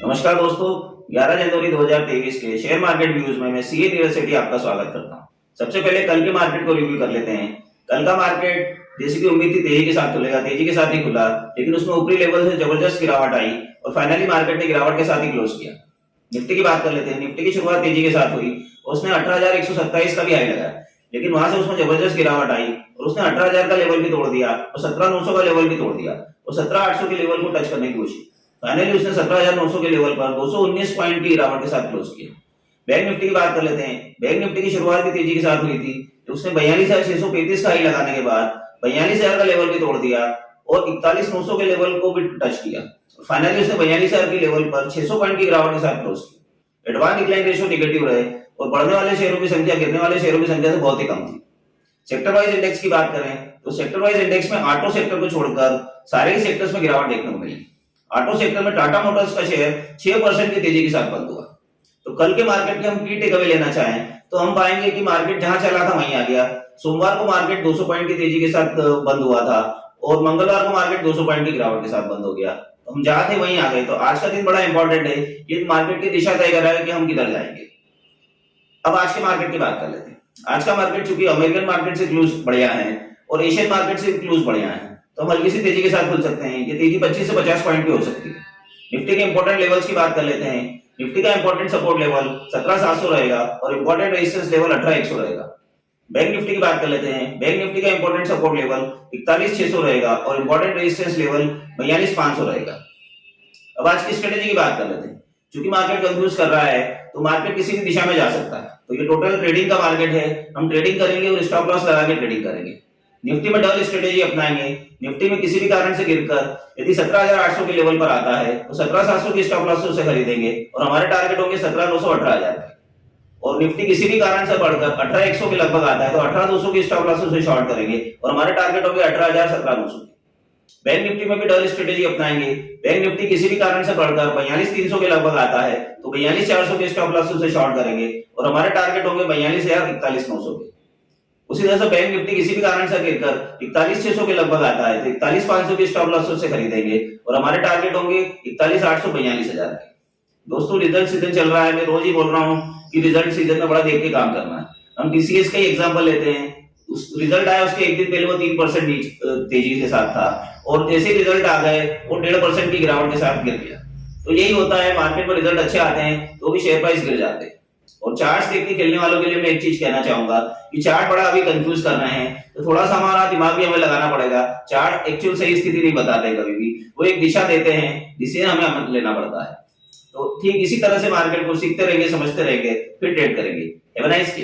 नमस्कार दोस्तों, 11 जनवरी 2023 के शेयर मार्केट व्यूज में मैं सीए नीरज सेठी आपका स्वागत करता हूं। सबसे पहले कल के मार्केट को रिव्यू कर लेते हैं। कल का मार्केट जैसे कि उम्मीद थी तेजी के साथ खुलेगा, तेजी के साथ ही खुला, लेकिन उसमें ऊपरी लेवल से जबरदस्त गिरावट आई और फाइनली मार्केट ने गिरावट के साथ ही क्लोज किया। निफ्टी की बात कर लेते हैं। निफ्टी की शुरुआत तेजी के साथ हुई, उसने 18,127 का भी हाई लगाया, लेकिन वहां से उसमें जबरदस्त गिरावट आई और उसने 18,000 का लेवल भी तोड़ दिया और 17,900 का लेवल भी तोड़ दिया और 17,800 के लेवल को टच करने की कोशिश। फाइनली उसने 17,900 के लेवल पर 219 पॉइंट की गिरावट के साथ क्लोज किया। बैंक निफ्टी की बात कर लेते हैं। बैंक निफ्टी की शुरुआत भी तेजी के साथ हुई थी, तो उसने 42,635 का हाई लगाने के बाद 42,000 का लेवल भी तोड़ दिया और 41,900 के लेवल को भी टच किया। फाइनली उसने 42,000 के लेवल पर 600 पॉइंट की गिरावट के साथ क्लोज किया। एडवांस डिक्लाइन रेशियो नेगेटिव रहे और बढ़ने वाले शेयरों की संख्या गिरने वाले शेयरों की संख्या से बहुत ही कम थी। सेक्टर वाइज इंडेक्स की बात करें तो सेक्टर वाइज इंडेक्स में ऑटो सेक्टर को छोड़कर सारे ही सेक्टर्स में गिरावट देखने को मिली। ऑटो सेक्टर में टाटा मोटर्स का शेयर 6% की तेजी के साथ बंद हुआ। तो कल के मार्केट के हम की टेक अवे लेना चाहें तो हम पाएंगे कि मार्केट जहां चला था वहीं आ गया। सोमवार को मार्केट 200 पॉइंट की तेजी के साथ बंद हुआ था और मंगलवार को मार्केट 200 पॉइंट की गिरावट के साथ बंद हो गया। तो हम जहां थे वहीं आ गए। तो आज का दिन बड़ा इंपॉर्टेंट है, ये मार्केट की दिशा तय कर रहा है कि हम किधर जाएंगे। अब आज के मार्केट की बात कर लेते हैं। आज का मार्केट चूंकि अमेरिकन मार्केट से क्लोज बढ़िया है और एशियन मार्केट से क्लोज बढ़िया है, तो हम हल्की सी तेजी के साथ खुल सकते हैं। ये तेजी 25 से 50 पॉइंट की हो सकती है। निफ्टी के इंपॉर्टेंट लेवल्स की बात कर लेते हैं। निफ्टी का इंपॉर्टेंट सपोर्ट लेवल 17,700 रहेगा और इंपॉर्टेंट रेजिस्टेंस लेवल 18,100 रहेगा। बैंक निफ्टी की बात कर लेते हैं। बैंक निफ्टी का इंपॉर्टेंट सपोर्ट लेवल 41,600 रहेगा और इंपॉर्टेंट रेजिस्टेंस लेवल 42,500 रहेगा। अब आज की स्ट्रेटेजी की बात कर लेते हैं। क्योंकि मार्केट कंफ्यूज कर रहा है तो मार्केट किसी भी दिशा में जा सकता है। तो ये टोटल ट्रेडिंग का मार्केट है। हम ट्रेडिंग करेंगे और स्टॉप लॉस लगा के ट्रेडिंग करेंगे। निफ्टी में डबल स्ट्रेटेजी अपनाएंगे। निफ्टी में किसी भी कारण से गिरकर यदि 17,800 के लेवल पर आता है तो 17,700 की स्टॉप लॉस से उसे खरीदेंगे और हमारे टारगेट होंगे 17,900 18,000 के। और निफ्टी किसी भी कारण से बढ़कर 18,100 के लगभग आता है तो 18,200 की स्टॉप लॉस से उसे शॉर्ट करेंगे और हमारे टारगेट होंगे 18,000 17,900 के। बैंक निफ्टी में भी डबल स्ट्रेटेजी अपनाएंगे। बैंक निफ्टी किसी भी कारण से बढ़कर 42,300 के लगभग आता है तो 42,400 के स्टॉप लॉस से उसे शॉर्ट करेंगे और हमारे टारगेट होंगे 42,000 41,900 के। उसी तरह से बैंक निफ्टी किसी भी कारण से गिरकर 41,600 के लगभग आता है तो 41,500 की स्टॉप लॉस से खरीदेंगे और हमारे टारगेट होंगे 41,800 42,000 के। दोस्तों, रिजल्ट सीजन चल रहा है। मैं रोज ही बोल रहा हूँ कि रिजल्ट सीजन में बड़ा देख के काम करना है। हम टीसीएस का एग्जांपल लेते हैं। उस रिजल्ट आया उसके एक दिन पहले वो 3% तेजी के साथ था और जैसे रिजल्ट आ गए वो 1.5% की गिरावट के साथ गिर गया। तो यही होता है, मार्केट में रिजल्ट अच्छे आते हैं तो भी शेयर प्राइस गिर जाते हैं। और चार्ट्स देख के खेलने वालों के लिए मैं एक चीज कहना चाहूंगा कि चार्ट बड़ा अभी कंफ्यूज कर रहे हैं, तो थोड़ा सा हमारा दिमाग भी हमें लगाना पड़ेगा। चार्ट एक्चुअल सही स्थिति नहीं बताते, कभी भी वो एक दिशा देते हैं जिसे हमें लेना पड़ता है। तो ठीक इसी तरह से मार्केट को सीखते रहेंगे, समझते रहेंगे, फिर ट्रेड करेंगे। Have a nice day.